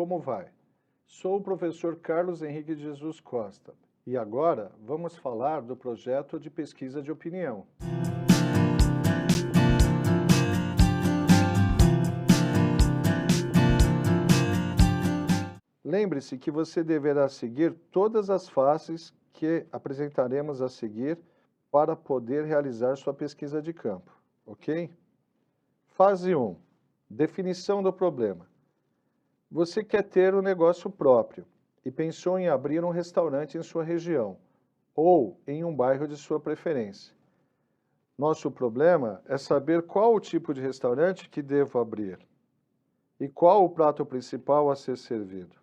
como vai? Sou o professor Carlos Henrique de Jesus Costa e agora vamos falar do projeto de pesquisa de opinião. Lembre-se que você deverá seguir todas as fases que apresentaremos a seguir para poder realizar sua pesquisa de campo, ok? Fase 1. Definição do problema. Você quer ter um negócio próprio e pensou em abrir um restaurante em sua região ou em um bairro de sua preferência. Nosso problema é saber qual o tipo de restaurante que devo abrir e qual o prato principal a ser servido.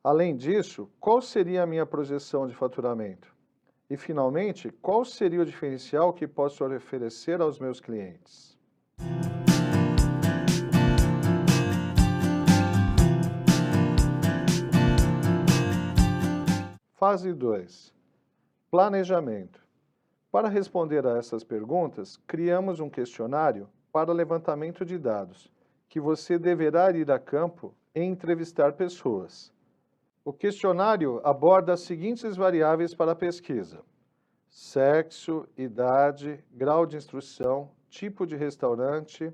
Além disso, qual seria a minha projeção de faturamento? E, finalmente, qual seria o diferencial que posso oferecer aos meus clientes? Fase 2. Planejamento. Para responder a essas perguntas, criamos um questionário para levantamento de dados, que você deverá ir a campo e entrevistar pessoas. O questionário aborda as seguintes variáveis para a pesquisa: sexo, idade, grau de instrução, tipo de restaurante,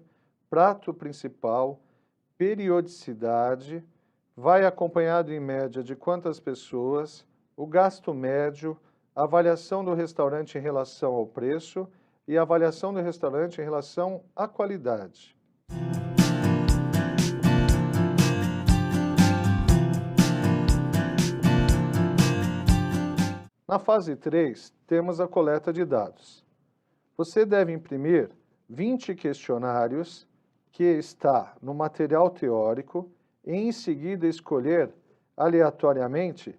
prato principal, periodicidade, vai acompanhado em média de quantas pessoas, o gasto médio, a avaliação do restaurante em relação ao preço e a avaliação do restaurante em relação à qualidade. Na fase 3, temos a coleta de dados. Você deve imprimir 20 questionários que está no material teórico e em seguida escolher aleatoriamente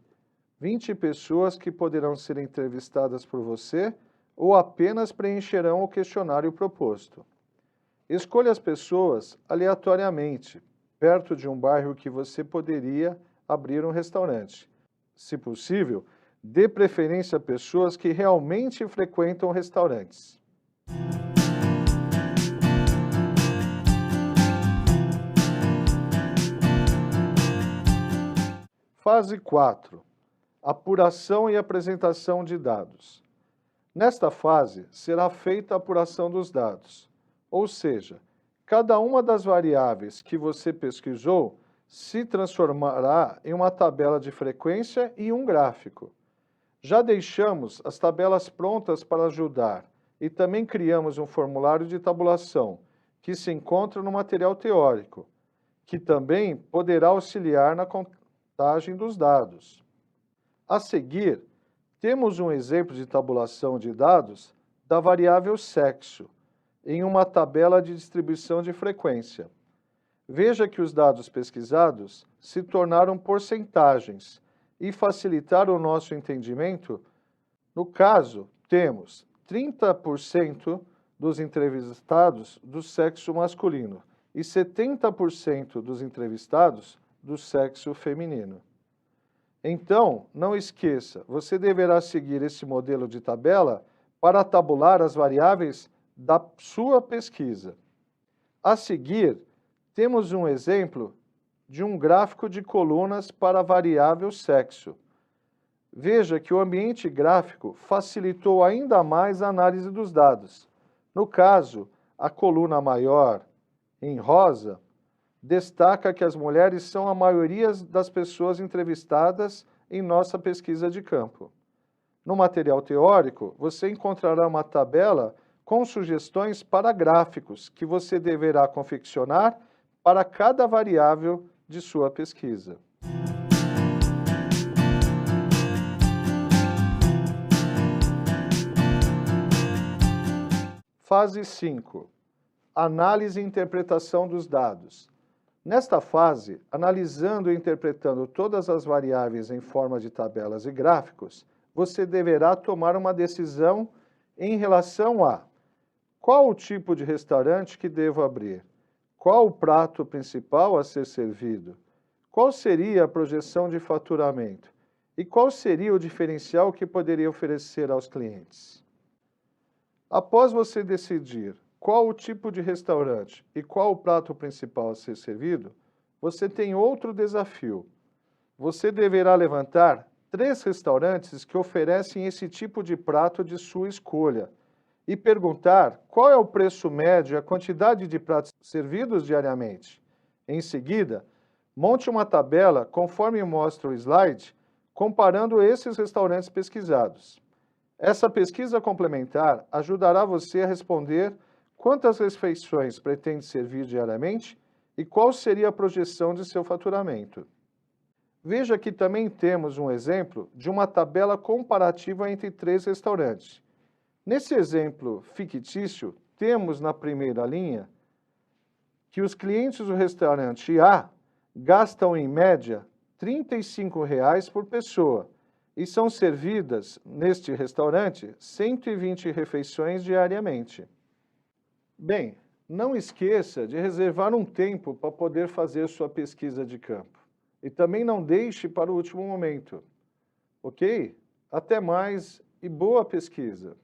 20 pessoas que poderão ser entrevistadas por você ou apenas preencherão o questionário proposto. Escolha as pessoas aleatoriamente, perto de um bairro que você poderia abrir um restaurante. Se possível, dê preferência a pessoas que realmente frequentam restaurantes. Fase 4. Apuração e apresentação de dados. Nesta fase, será feita a apuração dos dados, ou seja, cada uma das variáveis que você pesquisou se transformará em uma tabela de frequência e um gráfico. Já deixamos as tabelas prontas para ajudar e também criamos um formulário de tabulação, que se encontra no material teórico, que também poderá auxiliar na contagem dos dados. A seguir, temos um exemplo de tabulação de dados da variável sexo, em uma tabela de distribuição de frequência. Veja que os dados pesquisados se tornaram porcentagens e facilitaram o nosso entendimento. No caso, temos 30% dos entrevistados do sexo masculino e 70% dos entrevistados do sexo feminino. Então, não esqueça, você deverá seguir esse modelo de tabela para tabular as variáveis da sua pesquisa. A seguir, temos um exemplo de um gráfico de colunas para a variável sexo. Veja que o ambiente gráfico facilitou ainda mais a análise dos dados. No caso, a coluna maior, em rosa, destaca que as mulheres são a maioria das pessoas entrevistadas em nossa pesquisa de campo. No material teórico, você encontrará uma tabela com sugestões para gráficos que você deverá confeccionar para cada variável de sua pesquisa. Fase 5. Análise e interpretação dos dados. Nesta fase, analisando e interpretando todas as variáveis em forma de tabelas e gráficos, você deverá tomar uma decisão em relação a: qual o tipo de restaurante que devo abrir? Qual o prato principal a ser servido? Qual seria a projeção de faturamento? E qual seria o diferencial que poderia oferecer aos clientes? Após você decidir qual o tipo de restaurante e qual o prato principal a ser servido, você tem outro desafio. Você deverá levantar 3 restaurantes que oferecem esse tipo de prato de sua escolha e perguntar qual é o preço médio e a quantidade de pratos servidos diariamente. Em seguida, monte uma tabela, conforme mostra o slide, comparando esses restaurantes pesquisados. Essa pesquisa complementar ajudará você a responder quantas refeições pretende servir diariamente e qual seria a projeção de seu faturamento. Veja que também temos um exemplo de uma tabela comparativa entre 3 restaurantes. Nesse exemplo fictício, temos na primeira linha que os clientes do restaurante A gastam em média R$ 35,00 por pessoa e são servidas neste restaurante 120 refeições diariamente. Bem, não esqueça de reservar um tempo para poder fazer sua pesquisa de campo. E também não deixe para o último momento. Ok? Até mais e boa pesquisa!